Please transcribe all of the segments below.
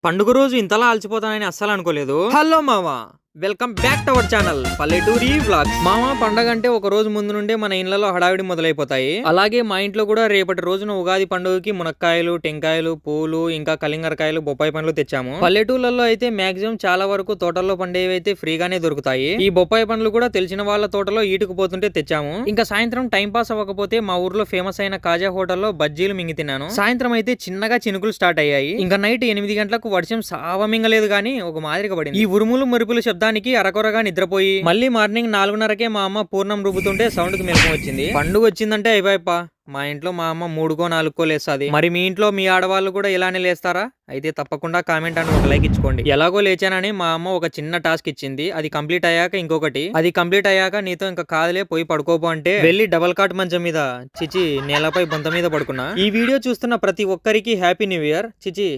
పండుగ రోజు ఇంతలా అలసిపోతానని అస్సలు అనుకోలేదు. హలో మామా, welcome back to our channel పల్లెటూరి వ్లాగ్స్. మామ, పండగ అంటే ఒక రోజు ముందు నుండే మన ఇళ్లలో హడావిడి మొదలైపోతాయి. అలాగే మా ఇంట్లో కూడా రేపటి రోజున ఉగాది పండుగకి మునక్కాయలు, టెంకాయలు, పూలు, ఇంకా కలింగరకాయలు, బొప్పాయి పండ్లు తెచ్చాము. పల్లెటూర్లలో అయితే మాక్సిమం చాలా వరకు తోటల్లో పండేవి అయితే ఫ్రీగానే దొరుకుతాయి. ఈ బొప్పాయి పండ్లు కూడా తెలిసిన వాళ్ళ తోటలో ఈటుకుపోతుంటే తెచ్చాము. ఇంకా సాయంత్రం టైం పాస్ అవ్వకపోతే మా ఊర్లో ఫేమస్ అయిన కాజా హోటల్లో బజ్జీలు మింగి తిన్నాను. సాయంత్రం అయితే చిన్నగా చినుకులు స్టార్ట్ అయ్యాయి. ఇంకా నైట్ 8 గంటలకు వర్షం సావమింగలేదు గానీ ఒక మాదిరిగా పడింది. ఈ ఉరుములు మెరుపుల శబ్దానికి అరకొరగా నిద్రపోయి మళ్ళీ మార్నింగ్ 4:30కే మా అమ్మ పూర్ణం రుబ్బుతుంటే సౌండ్ కి మెలకు వచ్చింది. పండుగ వచ్చిందంటే అయిపోయప్ప. మా ఇంట్లో మా అమ్మ 3కో 4కో లేస్తుంది. మరి మీ ఇంట్లో మీ ఆడవాళ్ళు కూడా ఇలానే లేస్తారా? అయితే తప్పకుండా కామెంట్ అని ఒక లైక్ ఇచ్చుకోండి. ఎలాగో లేచానని మా అమ్మ ఒక చిన్న టాస్క్ ఇచ్చింది. అది కంప్లీట్ అయ్యాక ఇంకొకటి, అది కంప్లీట్ అయ్యాక నీతో ఇంకా కాదులే పోయి పడుకోపో అంటే వెళ్ళి డబల్ కాట్ మంచం మీద చిచి నేలపై బొంత మీద పడుకున్నా. ఈ వీడియో చూస్తున్న ప్రతి ఒక్కరికి హ్యాపీ న్యూ ఇయర్. చిచి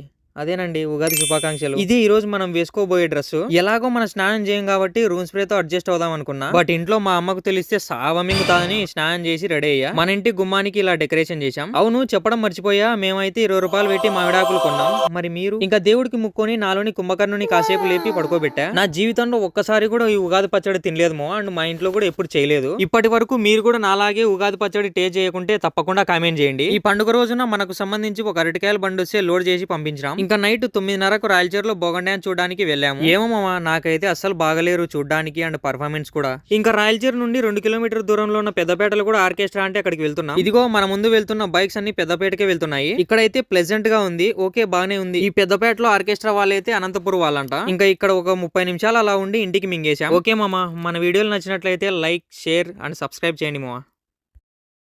అదేనండి, ఉగాది శుభాకాంక్షలు. ఇది ఈ రోజు మనం వేసుకోబోయే డ్రెస్. ఎలాగో మనం స్నానం చేయం కాబట్టి రూమ్ స్ప్రే తో అడ్జస్ట్ అవుదాం అనుకున్నా. బట్ ఇంట్లో మా అమ్మకు తెలిస్తే సావమింగుతాదని స్నానం చేసి రెడీ అయ్యా. మన ఇంటి గుమ్మానికి ఇలా డెకరేషన్ చేశాం. అవును, చెప్పడం మర్చిపోయా, మేమైతే 20 రూపాయలు పెట్టి మామిడాకులు కొన్నాం. మరి మీరు? ఇంకా దేవుడికి ముక్కొని నాలోని కుంభకర్ణుని కాసేపు లేపి పడుకోబెట్టా. నా జీవితంలో ఒక్కసారి కూడా ఈ ఉగాది పచ్చడి తినలేదు అండ్ మా ఇంట్లో కూడా ఎప్పుడు చేయలేదు. ఇప్పటి వరకు మీరు కూడా నాలాగే ఉగాది పచ్చడి టేస్ట్ చేయకుంటే తప్పకుండా కామెంట్ చేయండి. ఈ పండుగ రోజున మనకు సంబంధించి ఒక అరటికాయల బండి వస్తే లోడ్ చేసి పంపించాం. ఇంకా నైట్ 9:30కు రాయలచీరలో బోగన్ డ్యాన్స్ చూడడానికి వెళ్ళాము. ఏమో మామా, నాకైతే అస్సలు బాగలేరు చూడడానికి అండ్ పర్ఫార్మెన్స్ కూడా. ఇంకా రాయలచీర నుండి 2 కిలోమీటర్ దూరంలో ఉన్న పెద్దపేటలో కూడా ఆర్కెస్ట్రా అంటే అక్కడికి వెళ్తున్నాం. ఇదిగో మన ముందు వెళ్తున్న బైక్స్ అన్ని పెద్దపేటకే వెళ్తున్నాయి. ఇక్కడైతే ప్లెజెంట్ గా ఉంది. ఓకే, బానే ఉంది. ఈ పెద్దపేటలో ఆర్కెస్ట్రా వాళ్ళైతే అనంతపురం వాళ్ళంట. ఇంకా ఇక్కడ ఒక 30 నిమిషాలు అలా ఉండి ఇంటికి మింగేశాం. ఓకే మామా, మన వీడియోలు నచ్చినట్లయితే లైక్, షేర్ అండ్ సబ్స్క్రైబ్ చేయండి మామా.